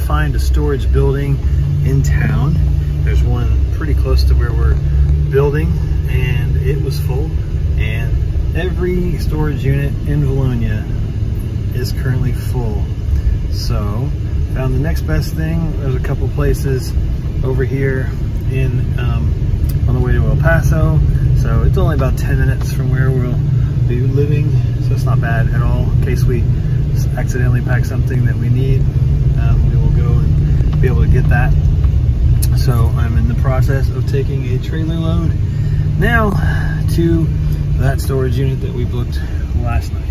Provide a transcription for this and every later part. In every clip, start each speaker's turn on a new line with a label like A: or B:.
A: find a storage building in town. There's one pretty close to where we're building, and it was full. And every storage unit in Vilonia is currently full. So found the next best thing. There's a couple places over here in on the way to El Paso. So it's only about 10 minutes from where we'll be living. So it's not bad at all. In case we accidentally pack something that we need, we will go and be able to get that. So I'm in the process of taking a trailer load now to that storage unit that we booked last night.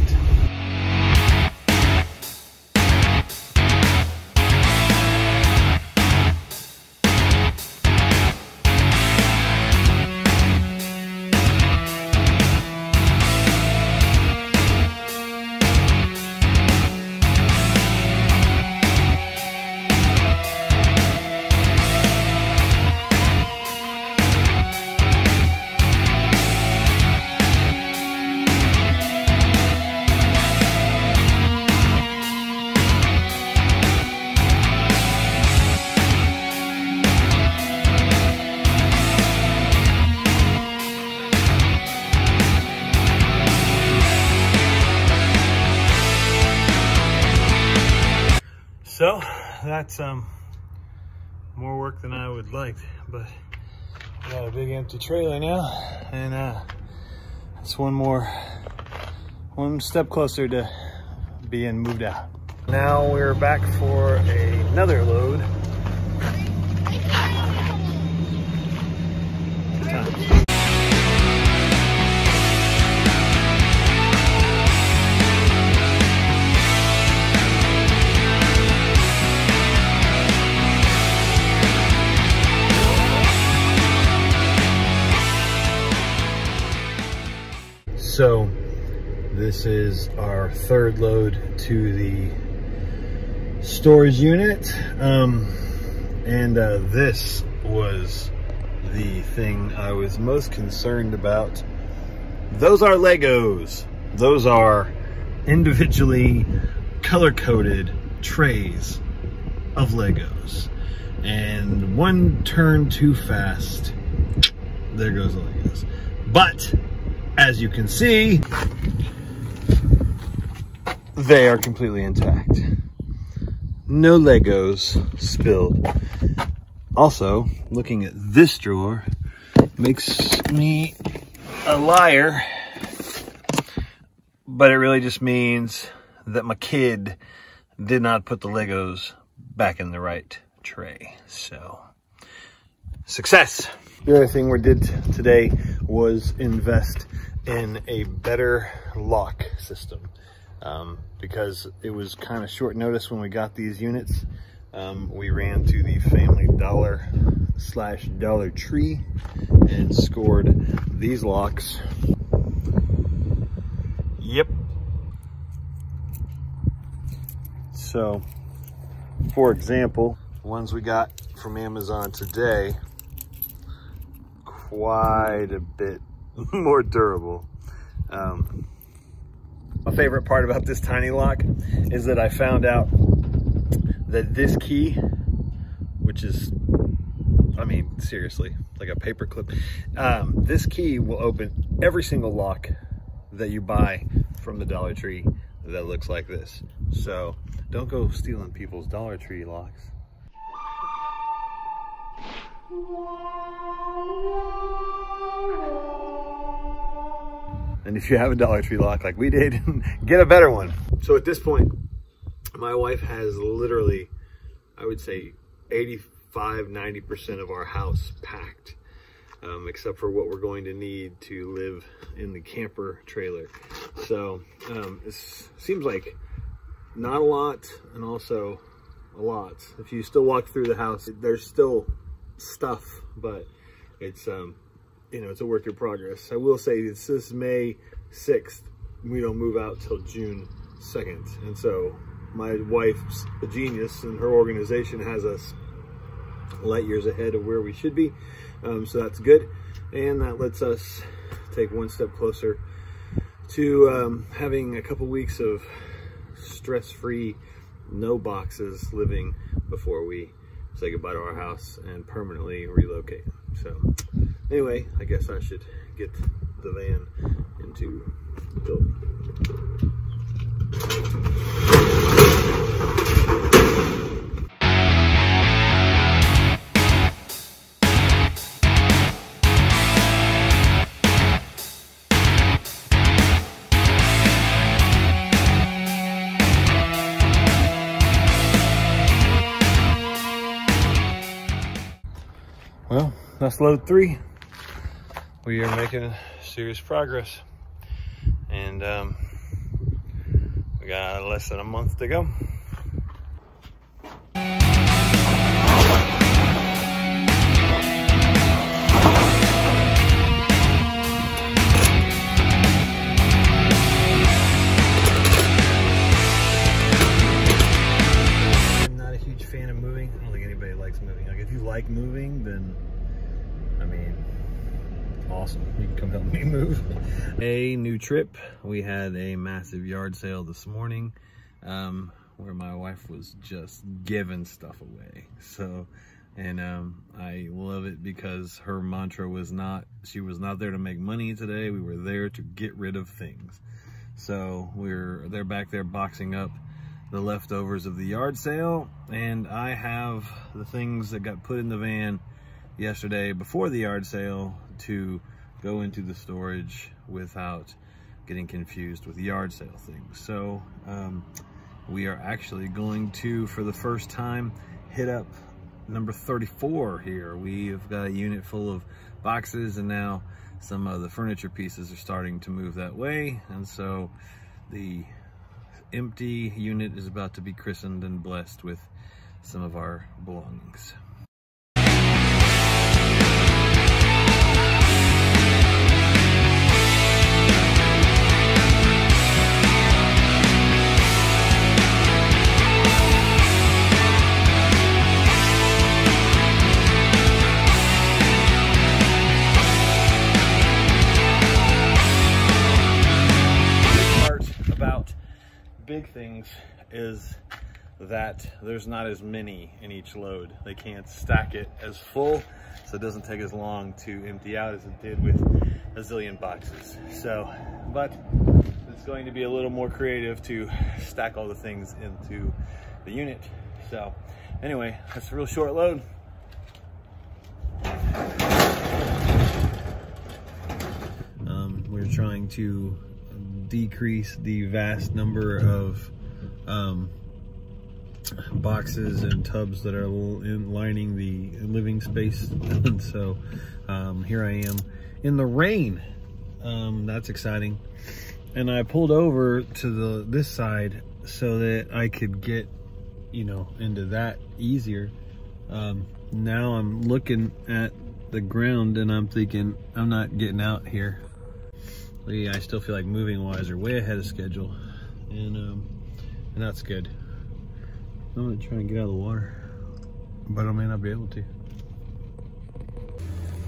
A: So that's more work than I would like, but I got a big empty trailer now, and it's one step closer to being moved out. Now we're back for another load. Good times. So this is our third load to the storage unit. This was the thing I was most concerned about. Those are Legos. Those are individually color-coded trays of Legos. And one turn too fast, there goes the Legos. But as you can see, they are completely intact. No Legos spilled. Also, looking at this drawer makes me a liar, but it really just means that my kid did not put the Legos back in the right tray. So, success. The other thing we did today was invest in a better lock system, because it was kind of short notice when we got these units. We ran to the Family Dollar / Dollar Tree and scored these locks. Yep. So, for example, the ones we got from Amazon today, quite a bit more durable. My favorite part about this tiny lock is that I found out that this key, which is, I mean, seriously, like a paper clip, this key will open every single lock that you buy from the Dollar Tree that looks like this. So don't go stealing people's Dollar Tree locks. And if you have a Dollar Tree lock like we did, get a better one. So at this point, my wife has literally, I would say 85–90% of our house packed, except for what we're going to need to live in the camper trailer. So it seems like not a lot, and also a lot. If you still walk through the house, there's still stuff, but it's you know, it's a work in progress. I will say this is May 6th. We don't move out till June 2nd. And so my wife's a genius, and her organization has us light years ahead of where we should be. So that's good. And that lets us take one step closer to having a couple weeks of stress-free, no boxes living before we say goodbye to our house and permanently relocate. So anyway, I guess I should get the van into the building. Well, that's load 3. We are making serious progress, and we got less than a month to go. Like moving, then I mean, awesome, you can come help me move. A new trip. We had a massive yard sale this morning, where my wife was just giving stuff away. So, and I love it because her mantra was she was not there to make money today. We were there to get rid of things. So they're back there boxing up the leftovers of the yard sale, and I have the things that got put in the van yesterday before the yard sale to go into the storage without getting confused with yard sale things. So we are actually going to, for the first time, hit up number 34 here. We've got a unit full of boxes, and now some of the furniture pieces are starting to move that way, and so the empty unit is about to be christened and blessed with some of our belongings. Big things is that there's not as many in each load. They can't stack it as full, so it doesn't take as long to empty out as it did with a zillion boxes. So, but it's going to be a little more creative to stack all the things into the unit. So anyway, that's a real short load. We're trying to decrease the vast number of boxes and tubs that are lining the living space. And so here I am in the rain. That's exciting. And I pulled over to this side so that I could get, you know, into that easier. Now I'm looking at the ground and I'm thinking, I'm not getting out here. I still feel like moving wise are way ahead of schedule, and that's good. I'm gonna try and get out of the water, but I may not be able to.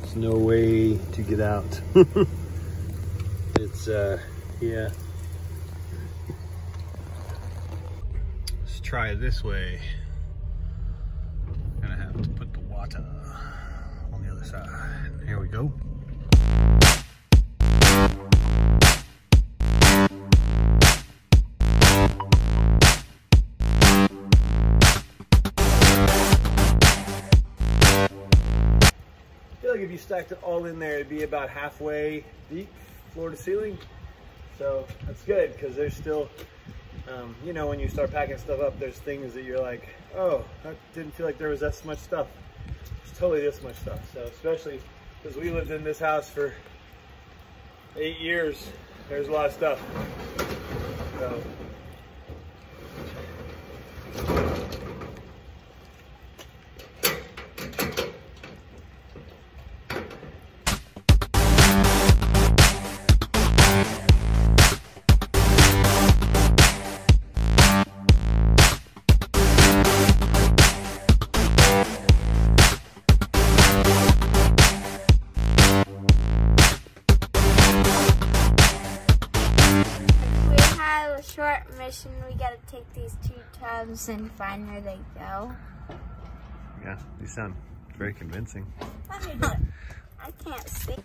A: There's no way to get out. It's yeah. Let's try it this way. Gonna have to put the water on the other side. Here we go. If you stacked it all in there, it'd be about halfway deep, floor to ceiling. So that's good, because there's still, you know, when you start packing stuff up, there's things that you're like, oh, I didn't feel like there was that much stuff. It's totally this much stuff. So especially because we lived in this house for 8 years, there's a lot of stuff. So.
B: Short mission, we gotta take these 2 tubs and find where they go.
A: Yeah, you sound very convincing.
B: Let me do it. I can't see.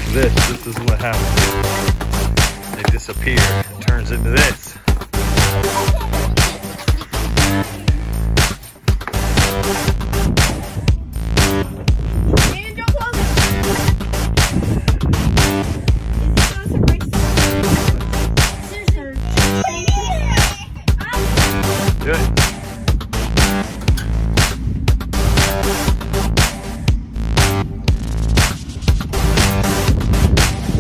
A: This is what happens. They disappear. It turns into this. Good.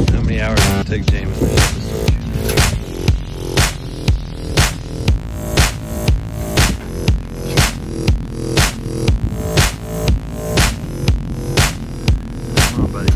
A: How many hours does it take James to ship the storage unit? Come on, buddy.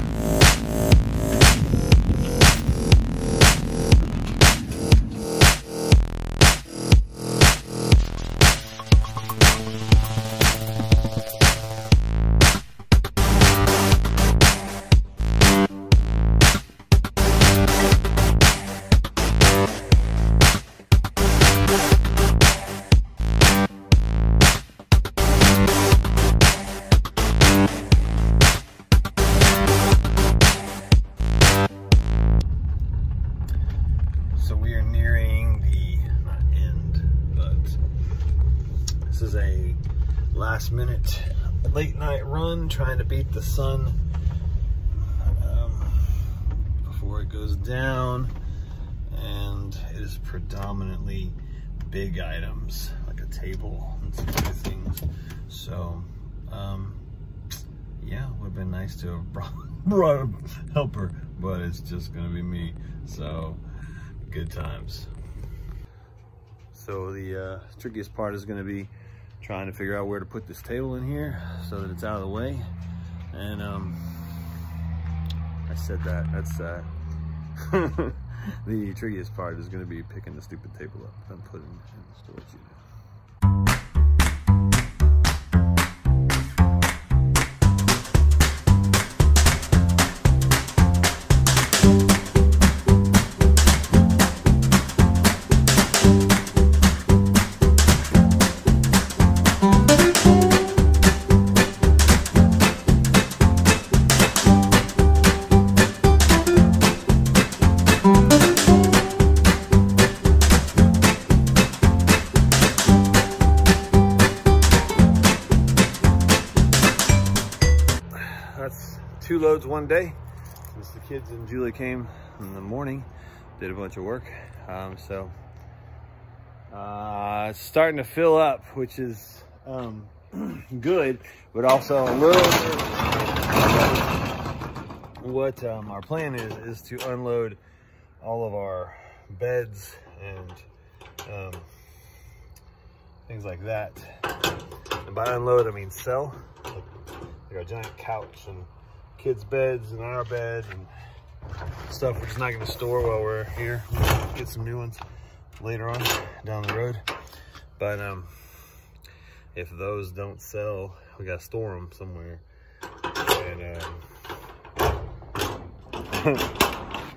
A: So we are nearing the, not end, but this is a last minute late night run trying to beat the sun before it goes down, and it is predominantly big items like a table and some other things. So yeah, would have been nice to have brought a helper, but it's just gonna be me. So good times. So the trickiest part is going to be trying to figure out where to put this table in here so that it's out of the way. And I said that's the trickiest part is going to be picking the stupid table up and putting it in the storage unit. That's 2 loads one day since the kids and Julie came in the morning, did a bunch of work. It's starting to fill up, which is good, but also a little bit. What our plan is to unload all of our beds and things like that. And by unload, I mean sell. Like a giant couch and kids' beds and our bed and stuff we're just not going to store while we're here. We'll get some new ones later on down the road. But if those don't sell, we got to store them somewhere. And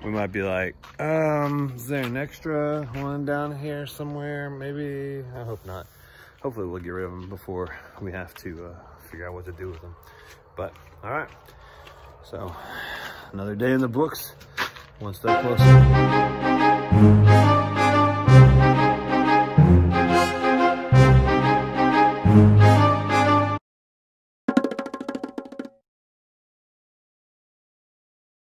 A: we might be like, is there an extra one down here somewhere? Maybe. I hope not. Hopefully we'll get rid of them before we have to figure out what to do with them. But all right, so another day in the books, one step closer.